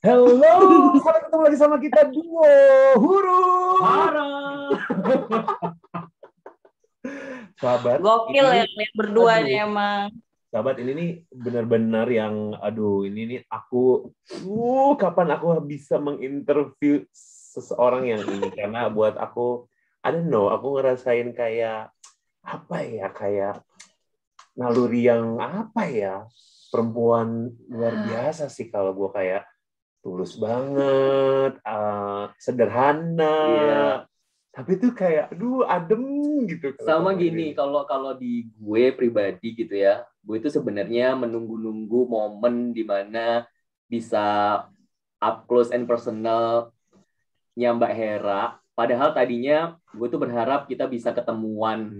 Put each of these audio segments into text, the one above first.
Halo, selamat ketemu lagi sama kita duo Huruf. Halo. Sahabat, Gokil ya kalian berdua aduh, nih emang. sahabat ini nih benar-benar yang ini nih aku kapan aku bisa menginterview seseorang yang ini karena buat aku I don't know, aku ngerasain kayak kayak naluri yang perempuan luar biasa sih kalau gue kayak tulus banget, sederhana, tapi tuh kayak, adem gitu. Sama gini, kalau di gue pribadi gitu ya, gue itu sebenarnya menunggu-nunggu momen di mana bisa up close and personal-nya Mbak Hera. Padahal tadinya gue tuh berharap kita bisa ketemuan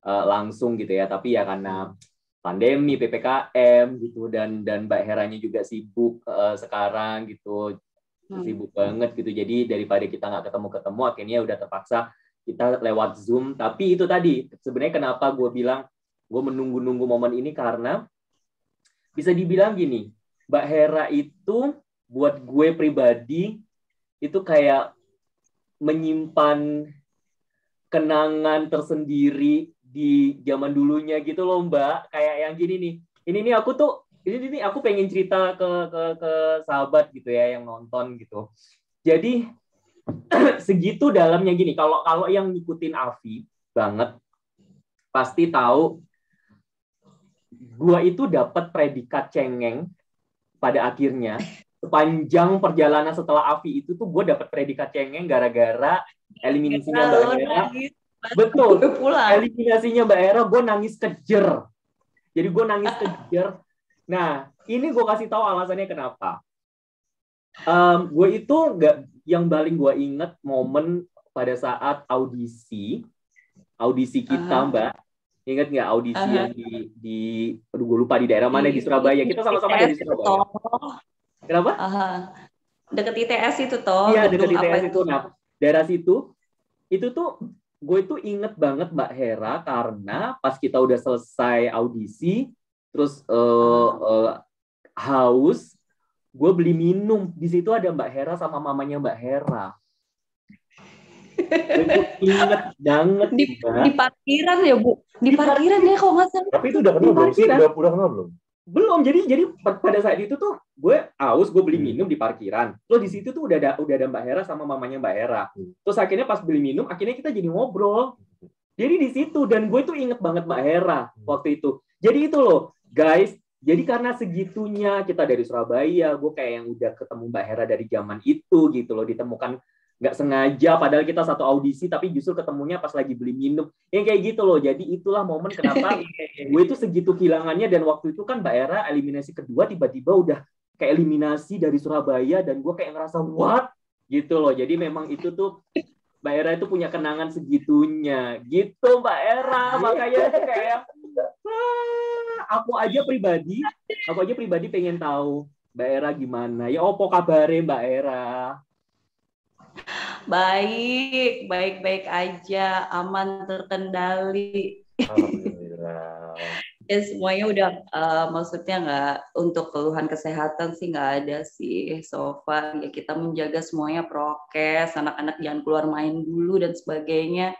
langsung gitu ya, tapi ya karena pandemi, PPKM gitu, dan Mbak Heranya juga sibuk sekarang gitu, sibuk banget gitu. Jadi daripada kita nggak ketemu-ketemu, akhirnya udah terpaksa kita lewat Zoom. Tapi itu tadi, sebenarnya kenapa gue bilang gue menunggu-nunggu momen ini, karena bisa dibilang gini, Mbak Hera itu buat gue pribadi itu kayak menyimpan kenangan tersendiri di zaman dulunya gitu loh Mbak. Kayak yang gini nih. Ini aku pengen cerita ke sahabat gitu ya yang nonton gitu. Jadi segitu dalamnya gini. Kalau yang ngikutin Avi banget pasti tahu gua itu dapat predikat cengeng pada akhirnya. Sepanjang perjalanan setelah Avi itu tuh gue dapat predikat cengeng gara-gara eliminasinya Mbak Hera. Betul, eliminasinya Mbak Hera gue nangis kejer. Jadi gue nangis kejer. Nah, ini gue kasih tahu alasannya kenapa. Gue itu yang paling gue inget momen pada saat audisi kita Mbak. Ingat nggak audisi yang aduh gue lupa di daerah mana, di Surabaya. Kita sama-sama dari Surabaya. Kenapa? Deket ITS itu toh. Iya, deket ITS itu. Nah, daerah situ, itu tuh gue tuh inget banget Mbak Hera karena pas kita udah selesai audisi, terus haus, gue beli minum. Di situ ada Mbak Hera sama mamanya Mbak Hera. Gue inget banget di parkiran ya Bu, di parkiran ya kalau nggak salah. Tapi itu udah kenal belum sih? Udah kenal belum? Belum. Jadi pada saat itu tuh gue haus, gue beli minum di parkiran. Terus di situ tuh udah ada Mbak Hera sama mamanya Mbak Hera. Terus akhirnya pas beli minum, akhirnya kita jadi ngobrol. Jadi di situ, dan gue tuh inget banget Mbak Hera waktu itu. Jadi itu loh, guys. Jadi karena segitunya kita dari Surabaya, gue kayak yang udah ketemu Mbak Hera dari zaman itu gitu loh, ditemukan nggak sengaja, padahal kita satu audisi, tapi justru ketemunya pas lagi beli minum. Yang kayak gitu loh. Jadi itulah momen kenapa gue itu segitu kehilangannya. Dan waktu itu kan Mbak Hera eliminasi kedua, tiba-tiba udah kayak eliminasi dari Surabaya, dan gue kayak ngerasa, what? Gitu loh. Jadi memang itu tuh, Mbak Hera itu punya kenangan segitunya. Gitu Mbak Hera. Makanya itu kayak, aku aja pribadi pengen tahu Mbak Hera gimana. Ya opo kabare Mbak Hera? Baik aja, aman, terkendali. Alhamdulillah. Ya semuanya udah, maksudnya nggak, untuk keluhan kesehatan sih nggak ada sih so far. Ya kita menjaga semuanya prokes, anak-anak jangan keluar main dulu dan sebagainya,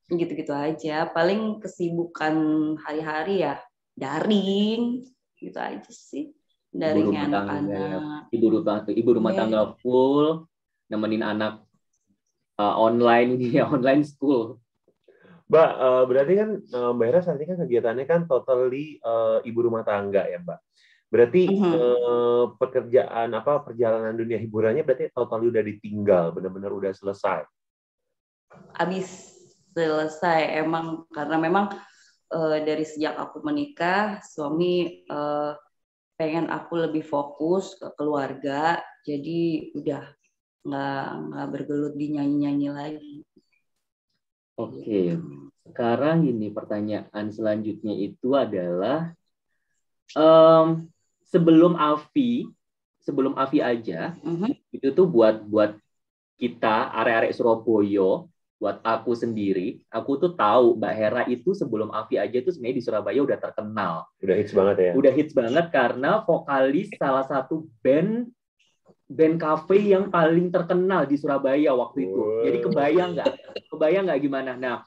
gitu-gitu aja. Paling kesibukan hari-hari ya daring, gitu aja sih. Daringnya anak-anak. Ibu rumah tangga full, nemenin anak online ini ya, online school. Mbak, berarti kan Mbak Hera saat ini kan kegiatannya kan totally ibu rumah tangga ya Mbak. Berarti perjalanan dunia hiburannya berarti totally udah ditinggal, benar-benar udah selesai. Habis selesai emang, karena memang dari sejak aku menikah, suami pengen aku lebih fokus ke keluarga, jadi udah nggak bergelut di nyanyi-nyanyi lagi. Oke, sekarang ini pertanyaan selanjutnya itu adalah sebelum Avi aja, itu tuh buat kita arek-arek Surabaya buat aku sendiri, aku tuh tahu Mbak Hera itu sebelum Afi aja tuh sebenarnya di Surabaya udah terkenal. Udah hits banget ya. Udah hits banget karena vokalis salah satu band cafe yang paling terkenal di Surabaya waktu itu. Jadi kebayang nggak? Kebayang nggak gimana? Nah,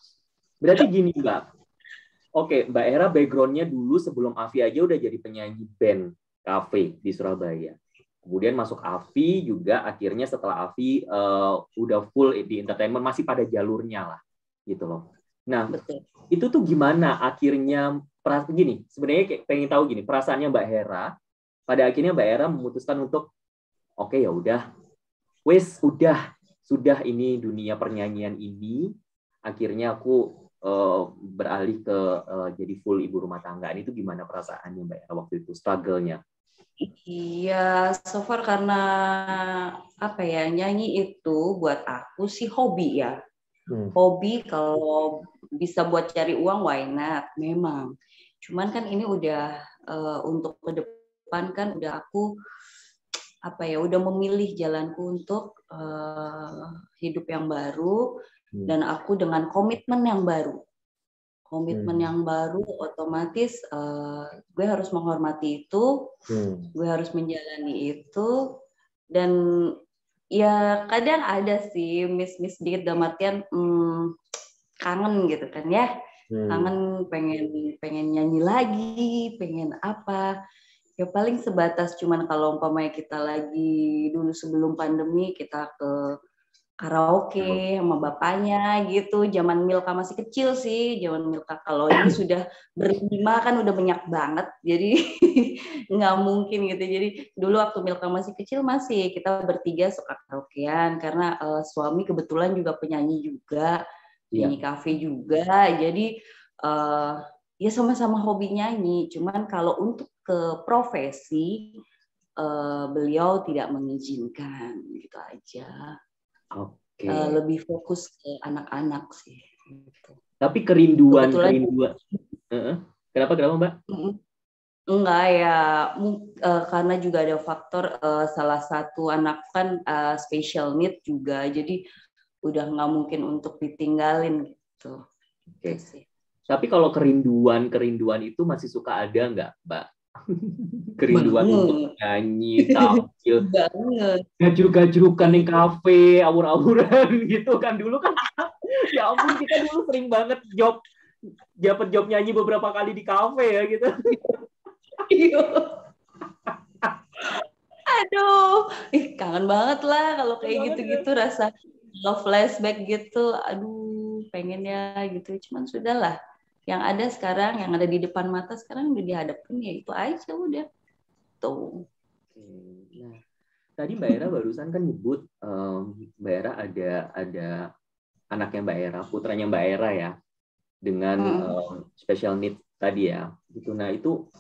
berarti gini Mbak. Oke, Mbak Hera background-nya dulu sebelum Afi aja udah jadi penyanyi band cafe di Surabaya. Kemudian masuk Afi juga akhirnya setelah Afi udah full di entertainment, masih pada jalurnya lah gitu loh. Nah, Betul. itu tuh gimana akhirnya gini, sebenarnya kayak pengen tahu gini, perasaannya Mbak Hera pada akhirnya Mbak Hera memutuskan untuk oke, ya udah. Sudah ini dunia pernyanyian ini akhirnya aku beralih ke jadi full ibu rumah tangga. Itu gimana perasaannya Mbak Hera waktu itu, struggle-nya? Iya, so far karena apa ya, nyanyi itu buat aku sih hobi ya. Hobi, kalau bisa buat cari uang, why not? Memang. Cuman kan ini udah untuk ke depan kan udah aku apa ya, udah memilih jalanku untuk hidup yang baru dan aku dengan komitmen yang baru. Komitmen yang baru otomatis gue harus menghormati itu, gue harus menjalani itu, dan ya kadang ada sih miss dikit dalam artian kangen gitu kan ya, kangen pengen nyanyi lagi, pengen apa, ya paling sebatas cuman kalau umpamanya kita lagi dulu sebelum pandemi kita ke karaoke sama bapaknya gitu, zaman Milka masih kecil sih, zaman Milka. Kalau ini sudah berlima kan udah banyak banget, jadi nggak mungkin gitu. Jadi dulu waktu Milka masih kecil masih kita bertiga suka karaokean karena suami kebetulan juga penyanyi juga, penyanyi kafe juga, jadi ya sama-sama hobi nyanyi. Cuman kalau untuk ke profesi beliau tidak mengizinkan gitu aja. Oke. Lebih fokus ke anak-anak sih. Gitu. Tapi kerinduan. Kenapa Mbak? Enggak ya, karena juga ada faktor salah satu anak kan special need juga, jadi udah nggak mungkin untuk ditinggalin gitu. Oke. Tapi kalau kerinduan itu masih suka ada nggak, Mbak? Kerinduan untuk nyanyi, tampil, gajruk-gajrukan di kafe, awur-awuran gitu kan dulu kan. Ya ampun, kita dulu sering banget dapat job nyanyi beberapa kali di kafe ya gitu. Aduh, kangen banget lah kalau kayak gitu-gitu, rasa flashback gitu. Aduh, pengennya gitu, cuman sudahlah. Yang ada sekarang, yang ada di depan mata sekarang udah dihadapkan, ya itu aja udah. Tuh. Nah, tadi Mbak Hera barusan kan nyebut Mbak Hera ada anaknya Mbak Hera, putranya Mbak Hera ya, dengan special need tadi ya. Gitu. Nah itu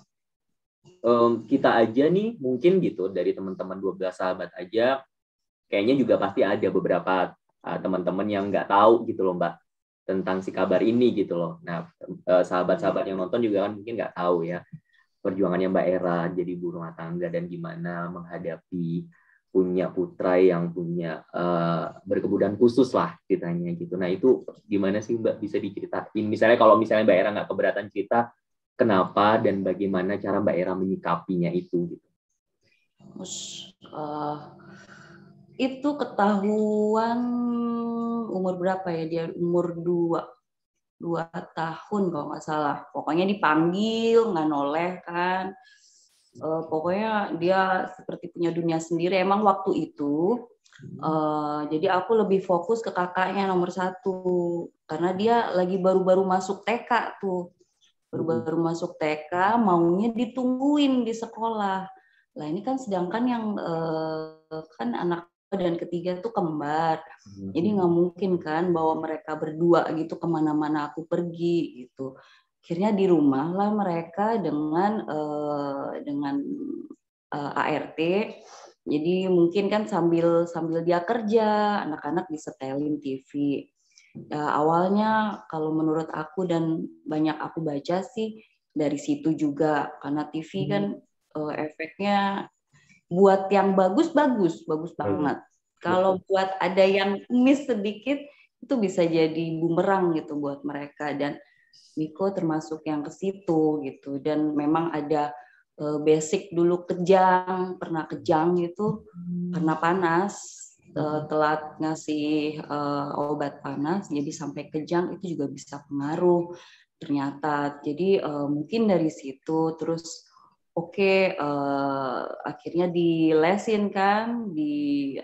kita aja nih mungkin gitu dari teman-teman 12 sahabat aja, kayaknya juga pasti ada beberapa teman-teman yang nggak tahu gitu loh Mbak, tentang si kabar ini gitu loh. Nah, sahabat-sahabat yang nonton juga kan mungkin nggak tahu ya perjuangannya Mbak Hera jadi ibu rumah tangga dan gimana menghadapi punya putra yang punya berkebutuhan khusus lah ceritanya gitu. Nah itu gimana sih Mbak, bisa diceritain? Misalnya kalau misalnya Mbak Hera nggak keberatan cerita, kenapa dan bagaimana cara Mbak Hera menyikapinya itu gitu? Itu ketahuan umur berapa ya, dia umur 2 tahun kalau nggak salah. Pokoknya dipanggil nggak noleh kan, pokoknya dia seperti punya dunia sendiri. Emang waktu itu jadi aku lebih fokus ke kakaknya nomor 1 karena dia lagi baru-baru masuk TK tuh, baru masuk TK, maunya ditungguin di sekolah. Lah ini kan sedangkan yang kan anak dan ketiga tuh kembar, jadi nggak mungkin kan bawa mereka berdua gitu kemana-mana aku pergi gitu. Akhirnya di rumah lah mereka dengan ART. Jadi mungkin kan sambil dia kerja, anak-anak disetelin TV. Awalnya kalau menurut aku dan banyak aku baca sih dari situ juga, karena TV kan efeknya buat yang bagus banget. Kalau buat ada yang miss sedikit, itu bisa jadi bumerang gitu buat mereka, dan Miko termasuk yang ke situ gitu. Dan memang ada basic dulu pernah kejang gitu karena panas, telat ngasih obat panas jadi sampai kejang, itu juga bisa pengaruh ternyata. Jadi mungkin dari situ terus oke, akhirnya dilesin kan, di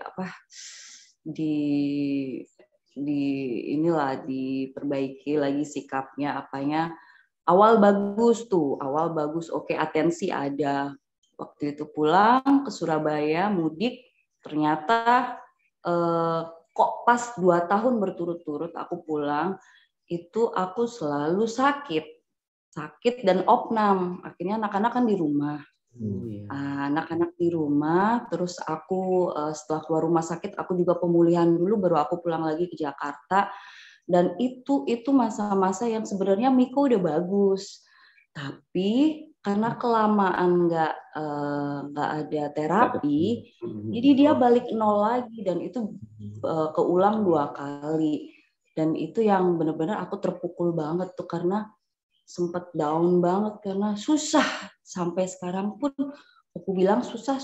inilah diperbaiki lagi sikapnya apanya. Awal bagus, oke, atensi ada. Waktu itu pulang ke Surabaya mudik, ternyata kok pas 2 tahun berturut-turut aku pulang itu aku selalu sakit dan opnam. Akhirnya anak-anak kan di rumah. Anak-anak di rumah, terus aku setelah keluar rumah sakit aku juga pemulihan dulu, baru aku pulang lagi ke Jakarta. Dan itu masa-masa yang sebenarnya Miko udah bagus, tapi karena kelamaan nggak ada terapi, jadi dia balik nol lagi, dan itu keulang 2 kali. Dan itu yang benar-benar aku terpukul banget tuh, karena sempet down banget karena susah. Sampai sekarang pun aku bilang susah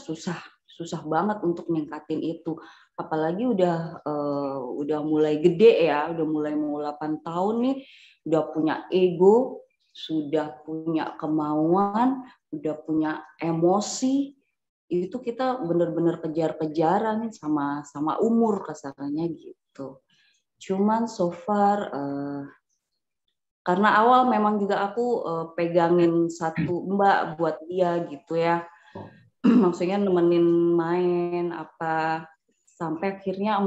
banget untuk ningkatin itu. Apalagi udah mulai gede ya, udah mulai mau 8 tahun nih, udah punya ego, sudah punya kemauan, udah punya emosi. Itu kita benar-benar kejar-kejaran sama umur kasarnya gitu. Cuman so far karena awal memang juga aku pegangin satu mbak buat dia gitu ya. Maksudnya nemenin main apa, sampai akhirnya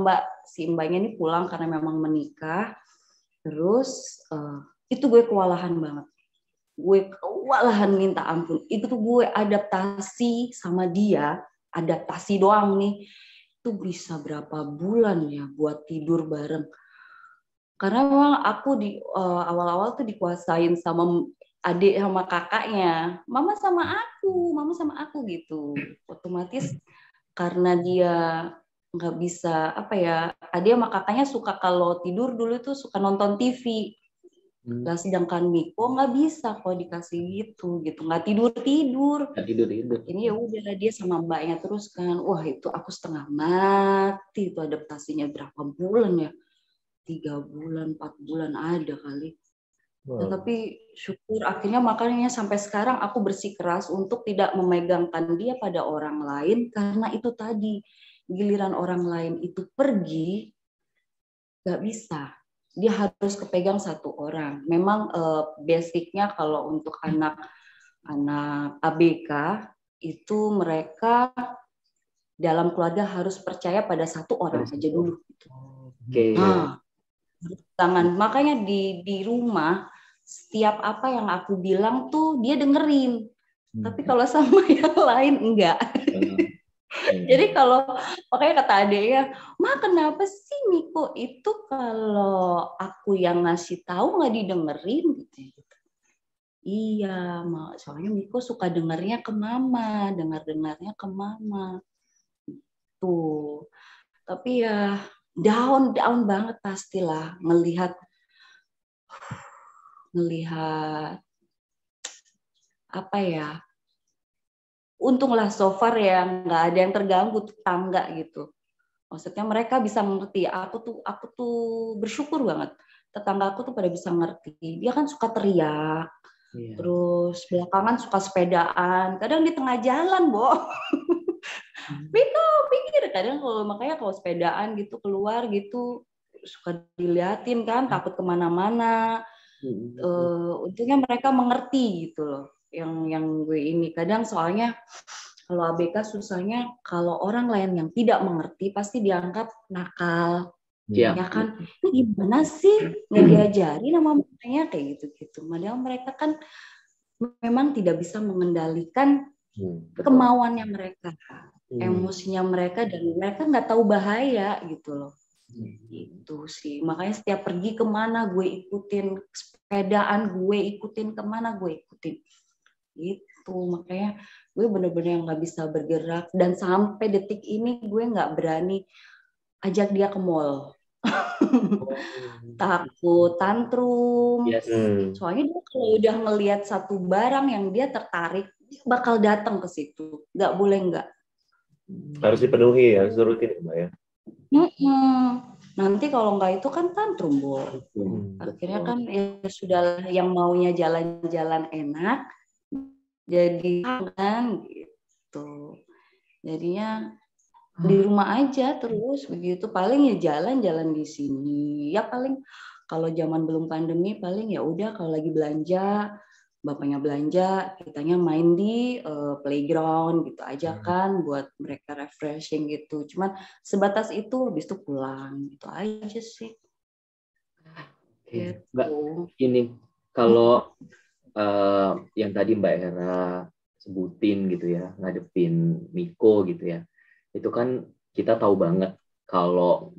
si mbaknya ini pulang karena memang menikah. Terus itu gue kewalahan banget. Gue kewalahan minta ampun. Itu tuh gue adaptasi sama dia, adaptasi doang nih. Itu bisa berapa bulan ya buat tidur bareng. Karena memang aku di awal-awal tuh dikuasain sama adik sama kakaknya, mama sama aku gitu. Otomatis karena dia nggak bisa adik sama kakaknya suka kalau tidur dulu tuh suka nonton TV. Lah sedangkan Miko nggak bisa kalau dikasih gitu, nggak tidur. Ini ya udah dia sama mbaknya terus kan. Wah itu aku setengah mati itu adaptasinya berapa bulan ya. 3 bulan, 4 bulan ada kali. Wow. Tapi syukur akhirnya makanya sampai sekarang aku bersikeras untuk tidak memegangkan dia pada orang lain, karena itu tadi giliran orang lain itu pergi nggak bisa, dia harus kepegang satu orang. Memang basicnya kalau untuk anak ABK itu mereka dalam keluarga harus percaya pada satu orang aja dulu. Oke. Tangan. Makanya di rumah setiap apa yang aku bilang tuh dia dengerin. Tapi kalau sama yang lain enggak. Jadi kalau makanya kata adeknya, "Ma, kenapa sih Miko itu kalau aku yang ngasih tahu nggak didengerin?" gitu. Iya, Ma. Soalnya Miko suka dengarnya ke Mama, dengarnya ke Mama. Tuh. Tapi ya down banget pastilah ngelihat apa ya, untunglah so far ya nggak ada yang terganggu tetangga gitu. Maksudnya mereka bisa ngerti. Aku tuh bersyukur banget, tetangga aku tuh pada bisa ngerti. Dia kan suka teriak, terus belakangan suka sepedaan, kadang di tengah jalan, Bo. Miko pikir kadang kalau sepedaan gitu keluar gitu suka diliatin kan, takut kemana-mana. Untungnya mereka mengerti gitu loh. Yang gue ini kadang soalnya kalau ABK susahnya kalau orang lain yang tidak mengerti pasti dianggap nakal. Ya kan, ini gimana sih nggak diajarin sama mamanya kayak gitu-gitu. Padahal mereka kan memang tidak bisa mengendalikan kemauannya mereka. Emosinya mereka, dan mereka nggak tahu bahaya gitu loh. Itu sih makanya setiap pergi kemana gue ikutin, sepedaan gue ikutin, kemana gue ikutin itu. Makanya gue bener-bener yang nggak bisa bergerak, dan sampai detik ini gue nggak berani ajak dia ke mall. takut tantrum. Yes. Soalnya dia kalau udah ngelihat satu barang yang dia tertarik, dia bakal datang ke situ. Nggak boleh nggak. Harus dipenuhi ya, harus rutin Mbak ya. Nanti kalau nggak itu kan tantrum, Bu. Akhirnya kan ya sudah yang maunya jalan-jalan enak, jadi kan gitu. Jadinya di rumah aja terus begitu, paling ya jalan-jalan di sini. Ya paling kalau zaman belum pandemi paling ya udah kalau lagi belanja, bapaknya belanja, kitanya main di playground gitu aja kan buat mereka refreshing gitu. Cuman sebatas itu habis itu pulang gitu aja sih. Gitu. Mbak, ini kalau yang tadi Mbak Hera sebutin gitu ya, ngadepin Miko gitu ya. Itu kan kita tahu banget kalau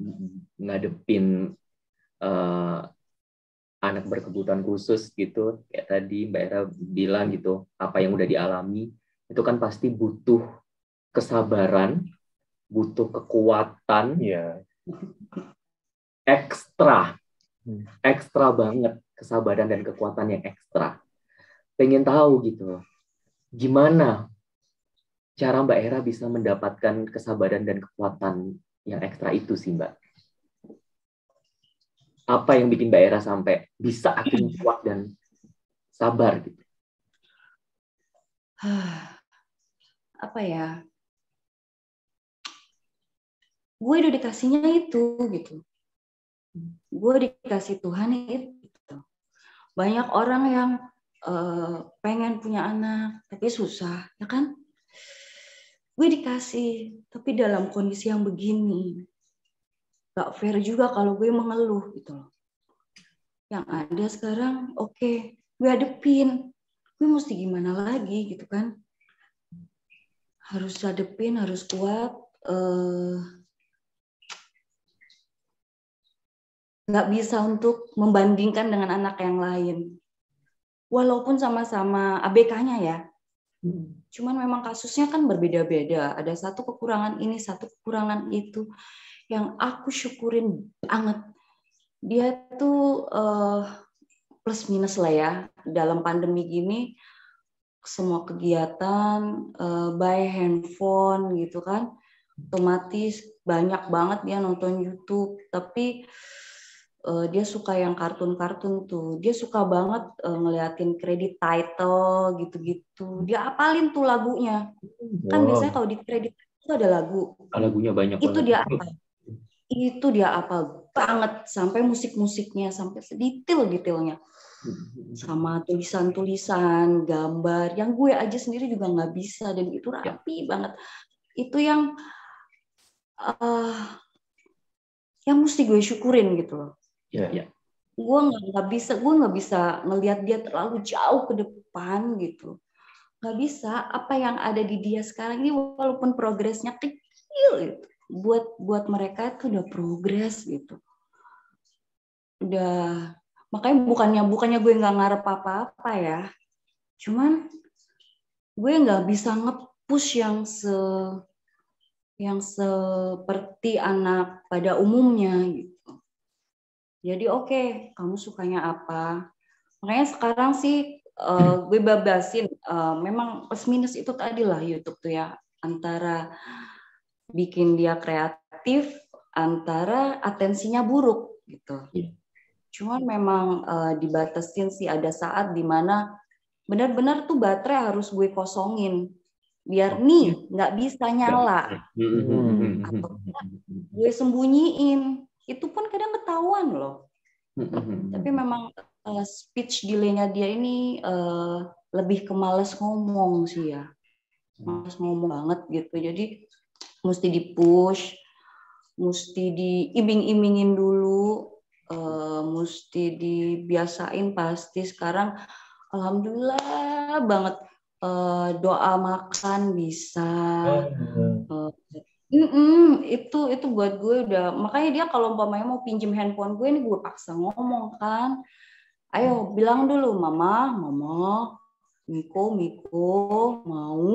ngadepin anak berkebutuhan khusus gitu, kayak tadi Mbak Era bilang gitu, apa yang udah dialami, itu kan pasti butuh kesabaran, butuh kekuatan, ekstra banget kesabaran dan kekuatan yang ekstra. Pengen tahu gitu, gimana cara Mbak Hera bisa mendapatkan kesabaran dan kekuatan yang ekstra itu sih Mbak? Apa yang bikin Mbak Hera sampai bisa akhirnya kuat dan sabar gitu? Apa ya? Gue udah dikasihnya itu gitu. Gue dikasih Tuhan itu. Banyak orang yang pengen punya anak tapi susah, ya kan? Gue dikasih, tapi dalam kondisi yang begini. Gak fair juga kalau gue mengeluh gitu loh. Yang ada sekarang, oke, gue hadepin. Gue mesti gimana lagi gitu kan. Harus hadepin, harus kuat. Gak bisa untuk membandingkan dengan anak yang lain. Walaupun sama-sama ABK-nya ya. Cuman memang kasusnya kan berbeda-beda. Ada satu kekurangan ini, satu kekurangan itu. Yang aku syukurin banget. Dia tuh plus minus lah ya. Dalam pandemi gini, semua kegiatan by handphone gitu kan. Otomatis banyak banget dia nonton YouTube. Tapi dia suka yang kartun-kartun tuh. Dia suka banget ngeliatin kredit title gitu-gitu. Dia apalin tuh lagunya. Kan biasanya kalau di kredit itu ada lagu. Lagunya banyak itu banget. Dia apal. Itu dia apal banget. Sampai musik-musiknya, sampai sedetail-detailnya. Sama tulisan-tulisan, gambar. Yang gue aja sendiri juga nggak bisa. Dan itu rapi banget. Itu yang mesti gue syukurin gitu loh. Gue nggak bisa ngelihat dia terlalu jauh ke depan gitu, nggak bisa. Apa yang ada di dia sekarang ini walaupun progresnya kecil gitu, buat mereka itu udah progres gitu. Udah, makanya bukannya gue nggak ngarep apa-apa ya, cuman gue nggak bisa nge-push yang seperti anak pada umumnya gitu. Jadi oke, kamu sukanya apa? Makanya sekarang sih gue babasin. Memang plus minus itu tadi lah YouTube tuh ya. Antara bikin dia kreatif, antara atensinya buruk gitu. Cuman memang dibatasin sih, ada saat dimana benar-benar tuh baterai harus gue kosongin. Biar nggak bisa nyala. Atau gue sembunyiin. Itu pun kadang ketahuan loh. Tapi memang speech delay-nya dia ini lebih ke males ngomong sih ya. Males ngomong banget gitu. Jadi mesti di-push, mesti diiming-imingin dulu, mesti dibiasain pasti. Sekarang alhamdulillah banget doa makan bisa. Itu buat gue udah, makanya dia kalau umpamanya mau pinjem handphone gue, ini gue paksa ngomong kan, ayo bilang dulu mama, Miko mau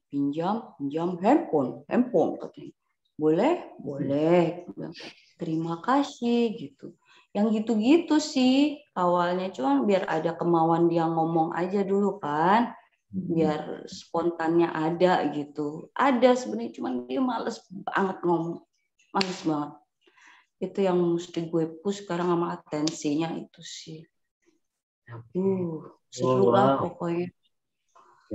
pinjam handphone katanya. boleh, boleh. Terima kasih gitu. Yang gitu-gitu sih awalnya, cuman biar ada kemauan dia ngomong aja dulu kan, biar spontannya ada gitu. Ada sebenarnya, cuman dia males banget ngomong, males banget. Itu yang mesti gue push sekarang sama atensinya itu sih. Seru lah pokoknya.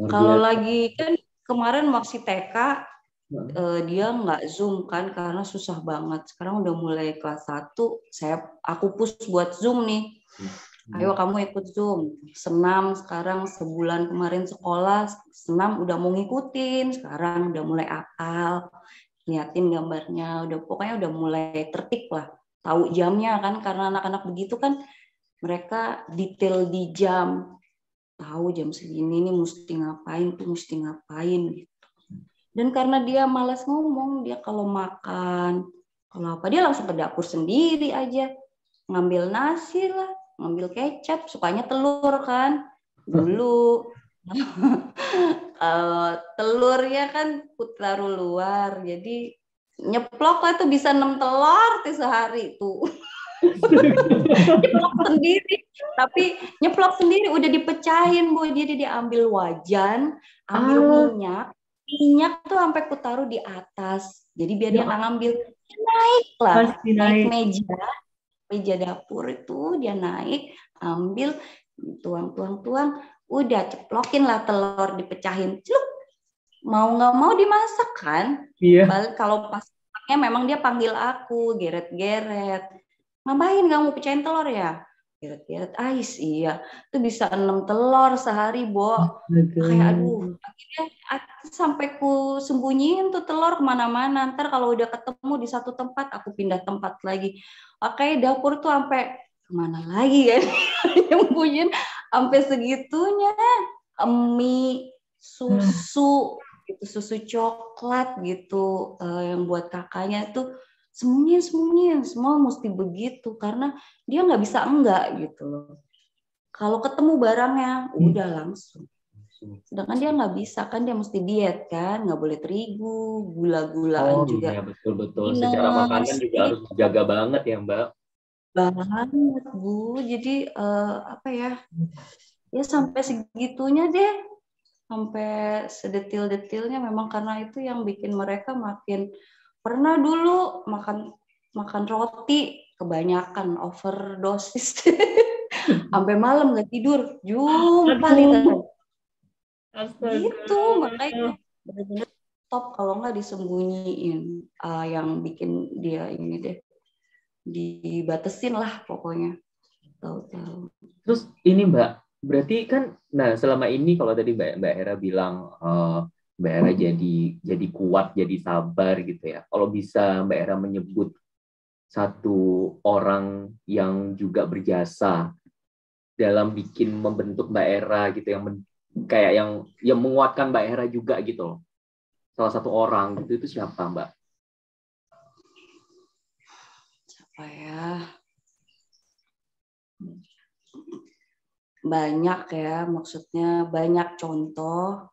Kalau lagi kan kemarin masih TK, dia nggak Zoom kan karena susah banget. Sekarang udah mulai kelas 1, aku push buat Zoom nih. Ayo kamu ikut Zoom. Senam sekarang sebulan kemarin sekolah, senam udah mau ngikutin. Sekarang udah mulai akal, liatin gambarnya, pokoknya udah mulai tertib lah. Tahu jamnya kan, karena anak-anak begitu kan mereka detail di jam. Tahu jam segini nih mesti ngapain gitu. Dan karena dia malas ngomong, dia kalau makan, kalau apa, dia langsung ke dapur sendiri aja. Ngambil nasi lah, ngambil kecap, sukanya telur kan. Dulu telurnya kan ku taruh luar, jadi nyeplok lah tuh bisa 6 telur tuh sehari tuh. Nyeplok sendiri, tapi nyeplok sendiri udah dipecahin Bu, jadi diambil wajan, ambil minyak tuh sampai ku taruh di atas, jadi biar dia nggak ngambil, naik lah, naik meja dapur itu dia naik, ambil, tuang, udah ceplokin lah telur, dipecahin, celuk, mau nggak mau dimasak kan, kalau pasangnya memang dia panggil aku, geret-geret, ngapain kamu pecahin telur ya? Geret-geret, ais, iya. Itu bisa 6 telur sehari, Bo. Kayak aduh, akhirnya aku sampai ku sembunyiin tuh telur kemana-mana. Ntar kalau udah ketemu di satu tempat, aku pindah tempat lagi. Kayak dapur tuh sampai kemana lagi ya? Nyembunyiin sampai segitunya. Mie, susu, gitu, susu coklat gitu, yang buat kakaknya tuh sembunyiin semua mesti begitu karena dia nggak bisa enggak gitu loh. Kalau ketemu barangnya udah langsung. Sedangkan dia nggak bisa kan, dia mesti diet kan, nggak boleh terigu, gula-gulaan juga. Iya, betul. Secara makanan juga harus jaga banget ya Mbak. Banget Bu, jadi apa ya? Ya sampai segitunya deh, sampai sedetil-detilnya memang karena itu yang bikin mereka makin. Pernah dulu makan roti kebanyakan, overdosis, sampai malam nggak tidur, jumpa gitu. Gitu makanya benar-benar top kalau nggak disembunyiin, yang bikin dia ini deh, dibatesin lah pokoknya. Tahu-tahu. Terus ini Mbak, berarti kan, nah selama ini kalau tadi Mbak Hera bilang Mbak Hera jadi kuat, jadi sabar gitu ya. Kalau bisa Mbak Hera menyebut satu orang yang juga berjasa dalam membentuk Mbak Hera gitu, yang kayak yang menguatkan Mbak Hera juga gitu. Salah satu orang gitu, itu siapa Mbak? Siapa ya? Banyak ya, maksudnya banyak contoh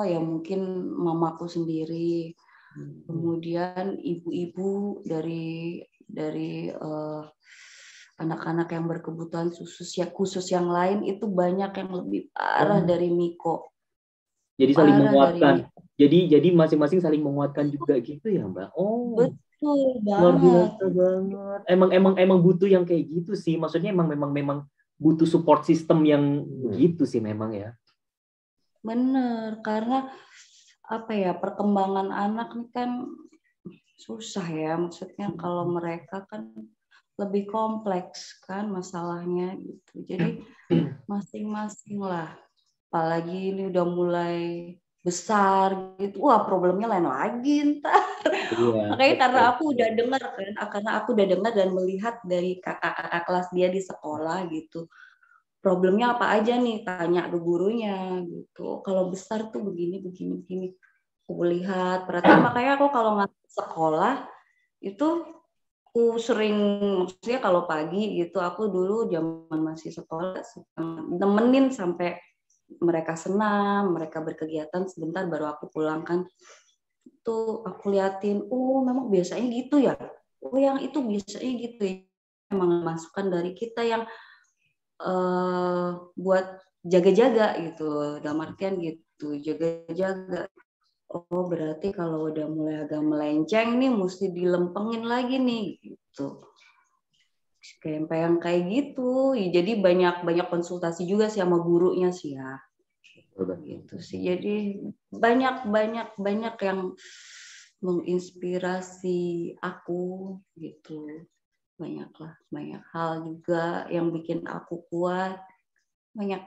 yang mungkin mamaku sendiri, kemudian ibu-ibu dari anak-anak yang berkebutuhan khusus yang lain itu banyak yang lebih parah dari Miko. Jadi saling menguatkan. Jadi masing-masing saling menguatkan juga gitu ya Mbak. Oh. Betul banget. Luar biasa banget. Emang butuh yang kayak gitu sih. Maksudnya memang butuh support system yang begitu sih memang ya. Bener, karena apa ya, perkembangan anak nih kan susah ya. Maksudnya kalau mereka kan lebih kompleks kan masalahnya gitu. Jadi masing-masing lah. Apalagi ini udah mulai besar gitu, wah problemnya lain lagi ntar. Iya, makanya karena aku udah dengar dan melihat dari kakak-kakak kelas dia di sekolah gitu, problemnya apa aja nih, tanya ke gurunya gitu. Kalau besar tuh begini. Aku lihat, perhatian, makanya aku kalau nggak sekolah itu aku sering, maksudnya kalau pagi gitu, aku dulu zaman masih sekolah nemenin sampai mereka senam, mereka berkegiatan sebentar baru aku pulang kan. tuh aku liatin, oh memang biasanya gitu ya, oh yang itu biasanya gitu ya. Memang masukan dari kita yang buat jaga-jaga gitu, dalam artian gitu, jaga-jaga. Oh berarti kalau udah mulai agak melenceng nih, mesti dilempengin lagi nih gitu. Kayak yang kayak gitu, jadi banyak konsultasi juga sih sama gurunya sih ya. Gitu sih, jadi banyak yang menginspirasi aku gitu, banyak hal juga yang bikin aku kuat, banyak.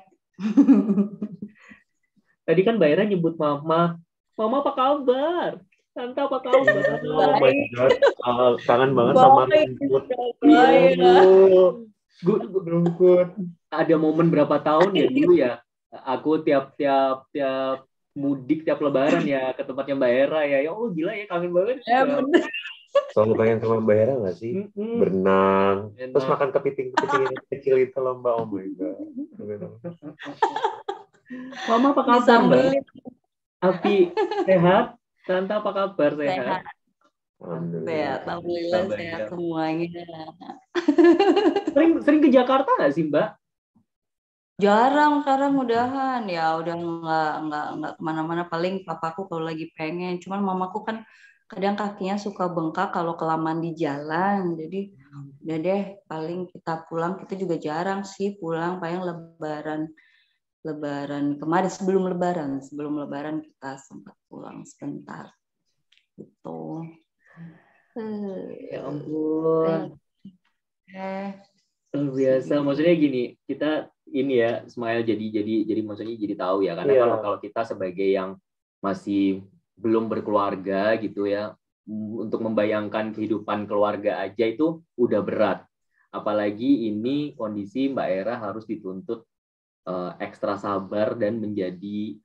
Tadi kan Mbak Era nyebut mama apa kabar? Tante apa kabar? Oh my God, kangen banget sama rumput. Rumput. Ada momen berapa tahun ya dulu ya? Aku tiap mudik, tiap lebaran ya ke tempatnya Mbak Era ya. Ya oh gila ya, kangen banget. Selalu pengen sama Mbak Era nggak sih? Berenang. Terus makan kepiting-kepiting yang kecil itu loh Mbak. Oh my God. Mama apa kabar Mbak? Api sehat? Tante apa kabar? Sehat? Sehat, alhamdulillah sehat semuanya. Sering ke Jakarta nggak sih Mbak? Jarang sekarang udahan ya, udah nggak kemana-mana, paling papaku kalau lagi pengen, cuman mamaku kan kadang kakinya suka bengkak kalau kelamaan di jalan, jadi udah deh paling kita pulang, kita juga jarang sih pulang, paling lebaran kemarin, sebelum lebaran kita sempat pulang sebentar gitu. Ya ampun. Luar biasa, maksudnya gini, kita ini ya Smile jadi maksudnya jadi tahu ya, karena kalau kita sebagai yang masih belum berkeluarga gitu ya, untuk membayangkan kehidupan keluarga aja itu udah berat, apalagi ini kondisi Mbak Era harus dituntut ekstra sabar dan menjadi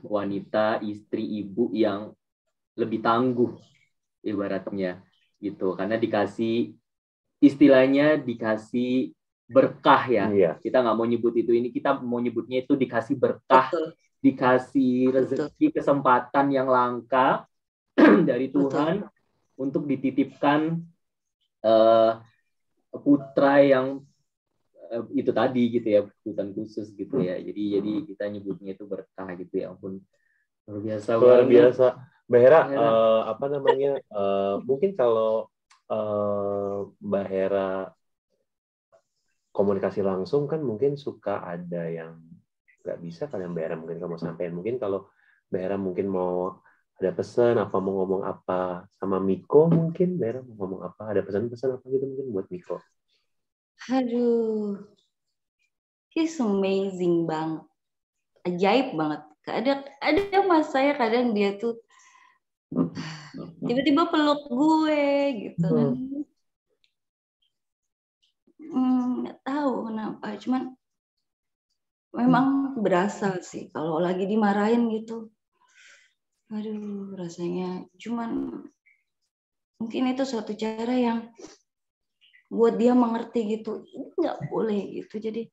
wanita, istri, ibu yang lebih tangguh ibaratnya gitu, karena istilahnya dikasih berkah ya. Iya. Kita nggak mau nyebut itu, ini kita mau nyebutnya itu dikasih berkah. Betul. Dikasih rezeki, kesempatan yang langka dari Tuhan. Betul. Untuk dititipkan putra yang itu tadi gitu ya, kebutuhan khusus gitu ya. Jadi kita nyebutnya itu berkah gitu ya. Ampun, luar biasa. Mbak Hera, apa namanya? Mungkin kalau Mbak Hera komunikasi langsung kan mungkin suka ada yang nggak bisa, kalian Mbak Hera mungkin kamu sampaikan. Mungkin kalau Mbak Hera mungkin mau ada pesan apa, mau ngomong apa sama Miko, mungkin Mbak Hera mau ngomong apa, ada pesan-pesan apa gitu mungkin buat Miko. Aduh, he's amazing bang, ajaib banget. Ada mas saya kadang dia tuh tiba-tiba peluk gue gitu kan. Nggak tahu kenapa, cuman memang berasa sih kalau lagi dimarahin gitu. Aduh, rasanya cuman mungkin itu suatu cara yang buat dia mengerti gitu. Ini nggak boleh gitu. Jadi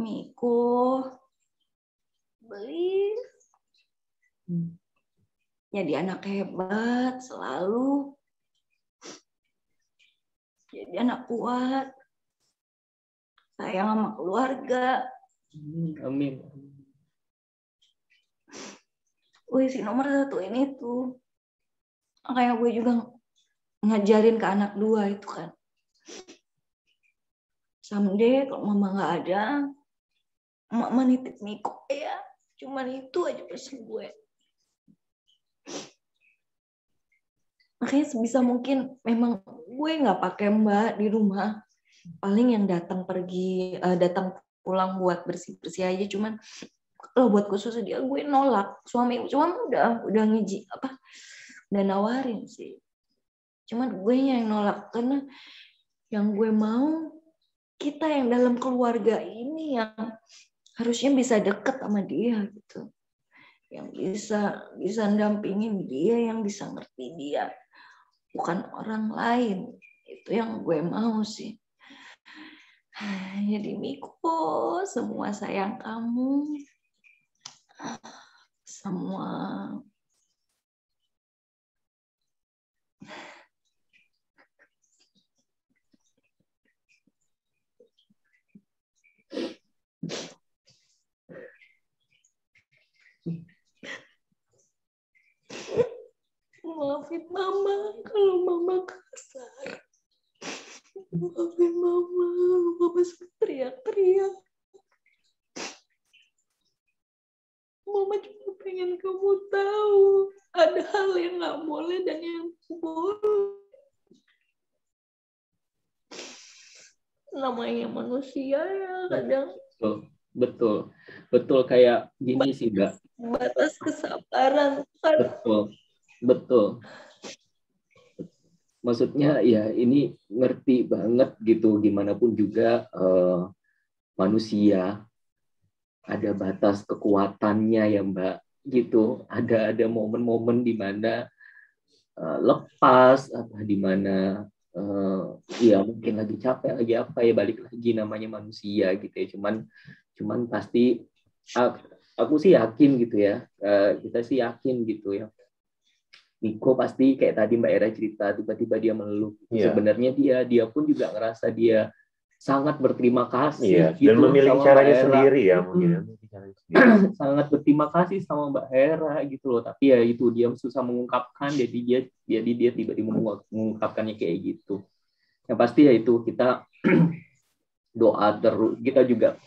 Miko beli jadi anak hebat selalu, jadi anak kuat, sayang sama keluarga. Amin. Wih, si nomor 1 ini tuh kayak gue juga ngajarin ke anak 2 itu kan. Someday kalau mama nggak ada, mama nitip Miko ya. Cuman itu aja pesan gue. Makanya sebisa mungkin memang gue nggak pakai mbak di rumah. Paling yang datang pulang buat bersih-bersih aja. Cuman kalau buat khusus dia gue nolak. Suami cuma udah ngiji udah nawarin sih. Cuman gue yang nolak karena yang gue mau kita yang dalam keluarga ini yang harusnya bisa deket sama dia gitu, yang bisa dampingin dia, yang bisa ngerti dia, bukan orang lain. Itu yang gue mau sih. Jadi Miko, semua sayang kamu, semua maafin mama kalau mama kasar. Maafin mama, mama suka teriak-teriak. Mama cuma pengen kamu tahu ada hal yang nggak boleh dan yang boleh. Namanya manusia ya kadang betul kayak gini sih Mbak. batas kesabaran kan. Betul. Maksudnya ya ini ngerti banget gitu, gimana pun juga manusia ada batas kekuatannya ya Mbak gitu. Ada momen-momen di mana lepas, apa di mana ya mungkin lagi capek, lagi apa ya, balik lagi namanya manusia gitu ya. Cuman pasti aku sih yakin gitu ya, kita sih yakin gitu ya. Miko pasti kayak tadi Mbak Era cerita, tiba-tiba dia mengeluh. Sebenarnya dia pun juga ngerasa dia sangat berterima kasih gitu, dan memilih caranya sendiri ya mungkin. Sangat berterima kasih sama Mbak Hera gitu loh, tapi ya itu dia susah mengungkapkan, jadi dia tiba-tiba mengungkapkannya kayak gitu. Yang pasti ya itu kita doa terus, kita juga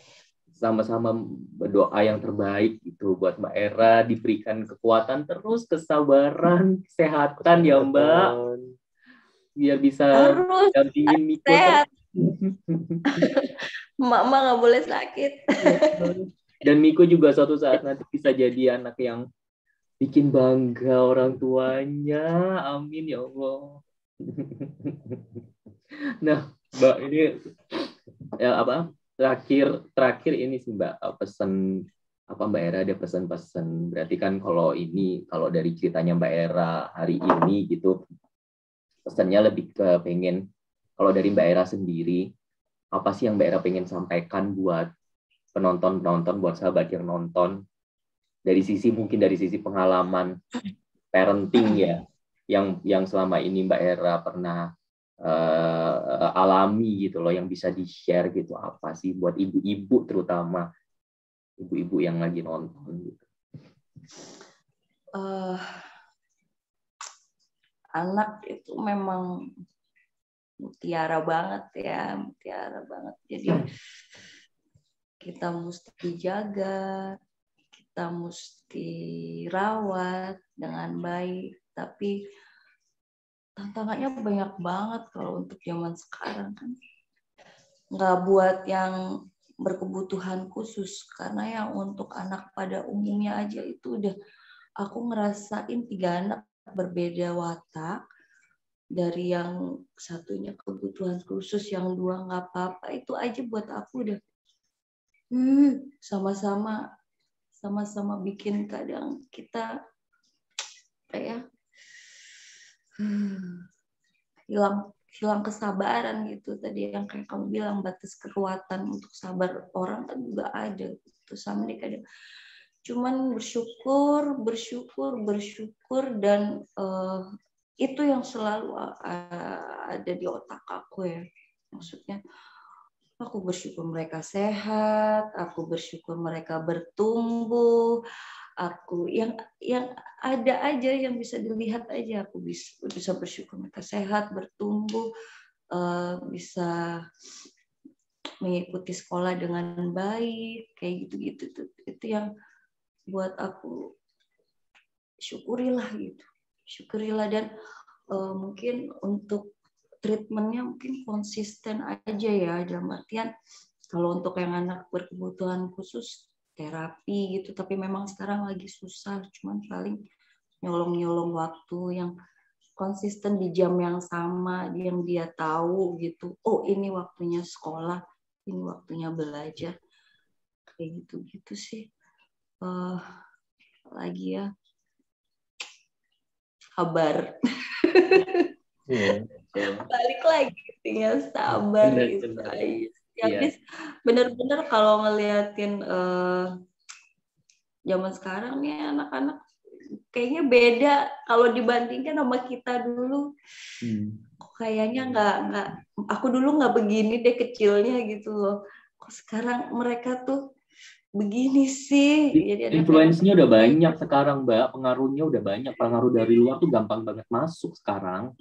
sama-sama berdoa yang terbaik gitu buat Mbak Era, diberikan kekuatan terus, kesabaran, kesehatan ya Mbak, biar bisa dampingin Miko. Mama nggak boleh sakit. Dan Miko juga suatu saat nanti bisa jadi anak yang bikin bangga orang tuanya. Amin ya Allah. Nah, Mbak, ini ya apa? Terakhir ini sih Mbak, pesan apa Mbak Era, ada pesan-pesan. Berarti kan kalau dari ceritanya Mbak Era hari ini gitu, pesannya lebih ke pengen, kalau dari Mbak Era sendiri, apa sih yang Mbak Era pengen sampaikan buat penonton, buat sahabat yang nonton, mungkin dari sisi pengalaman parenting ya, yang selama ini Mbak Era pernah alami gitu loh, yang bisa di-share gitu, apa sih buat ibu-ibu, terutama ibu-ibu yang lagi nonton gitu. Anak itu memang mutiara banget. Jadi kita mesti jaga, kita mesti rawat dengan baik, tapi tantangannya banyak banget kalau untuk zaman sekarang kan. Nggak buat yang berkebutuhan khusus, karena yang untuk anak pada umumnya aja itu udah aku ngerasain 3 anak berbeda watak. Dari yang satunya kebutuhan khusus, yang 2 nggak apa-apa, itu aja buat aku udah sama-sama bikin kadang kita kayak hilang kesabaran gitu. Tadi yang kayak kamu bilang, batas kekuatan untuk sabar orang kan juga ada gitu. Sama nih kadang cuman bersyukur dan itu yang selalu ada di otak aku ya. Maksudnya aku bersyukur mereka sehat, aku bersyukur mereka bertumbuh, aku yang ada aja yang bisa dilihat aja, aku bisa bersyukur mereka sehat, bertumbuh, bisa mengikuti sekolah dengan baik, kayak gitu-gitu. Itu yang buat aku syukurilah dan mungkin untuk treatmentnya mungkin konsisten aja ya, dalam artian kalau untuk yang anak berkebutuhan khusus terapi gitu, tapi memang sekarang lagi susah, cuman paling nyolong waktu yang konsisten di jam yang sama, yang dia tahu gitu, oh ini waktunya sekolah, ini waktunya belajar, kayak gitu sih. Lagi ya, sabar. Balik lagi intinya sabar gitu. Habis bener-bener kalau ngeliatin zaman sekarang nih anak-anak kayaknya beda kalau dibandingkan sama kita dulu. Kayaknya nggak aku dulu nggak begini deh kecilnya gitu loh. Kok sekarang mereka tuh begini sih. Jadi ada Influence-nya udah banyak sekarang, Mbak. Pengaruhnya udah banyak. Pengaruh dari luar tuh gampang banget masuk sekarang.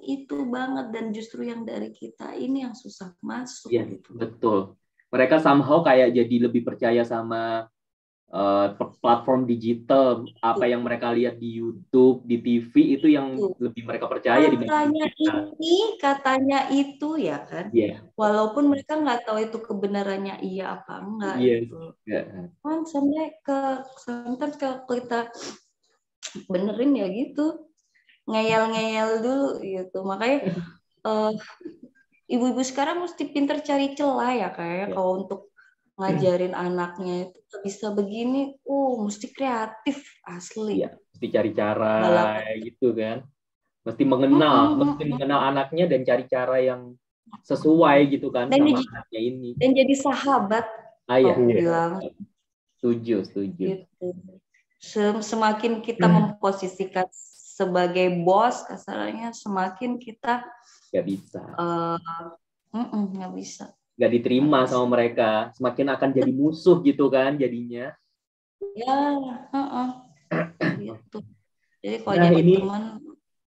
itu banget dan justru yang dari kita ini yang susah masuk Iya, gitu. betul. Mereka somehow kayak jadi lebih percaya sama platform digital, apa yang mereka lihat di YouTube, di TV itu yang lebih mereka percaya katanya ini, katanya itu ya kan. Yeah. Walaupun mereka nggak tahu itu kebenarannya iya apa enggak gitu. Kan sometimes kalau kita benerin ya gitu, ngeyel-ngeyel dulu gitu. Makanya ibu-ibu sekarang mesti pinter cari celah ya kayak kalau untuk ngajarin anaknya itu bisa begini, mesti kreatif asli. Iya, mesti cari cara gitu kan. Mesti mengenal anaknya dan cari cara yang sesuai gitu kan sama anaknya ini. Dan jadi sahabat. Bilang. Setuju. Gitu. Semakin kita memposisikan sebagai bos, kasarnya semakin kita nggak bisa. Nggak bisa. Nggak diterima sama mereka, semakin akan jadi musuh gitu kan jadinya. Ya, gitu. Jadi kalau jadi teman,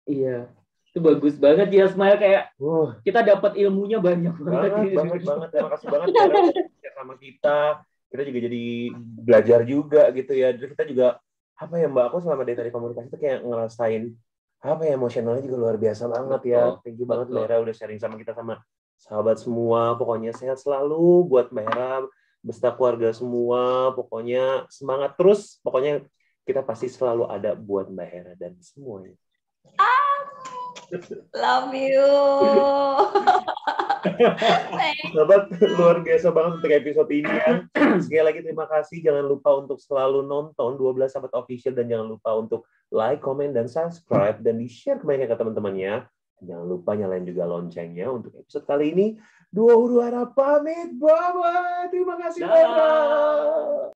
iya, itu bagus banget ya, Smile, kayak kita dapat ilmunya banyak banget. Terima kasih banget ya sama kita juga jadi belajar juga gitu ya. Jadi kita juga Mbak, aku selama dari komunikasi itu kayak ngerasain emosionalnya juga luar biasa banget ya. Thank you banget Mbak Hera udah sharing sama kita sama sahabat semua. Pokoknya sehat selalu buat Mbak Hera, beserta keluarga semua. Pokoknya semangat terus. Pokoknya kita pasti selalu ada buat Mbak Hera dan semuanya. Love you. Sahabat, luar biasa banget untuk episode ini ya. Sekali lagi terima kasih. Jangan lupa untuk selalu nonton 12 Sahabat Official dan jangan lupa untuk like, comment, dan subscribe dan di-share ke teman-temannya. Jangan lupa nyalain juga loncengnya untuk episode kali ini. Dua huru hara pamit. Bye-bye. Terima kasih. Bye-bye.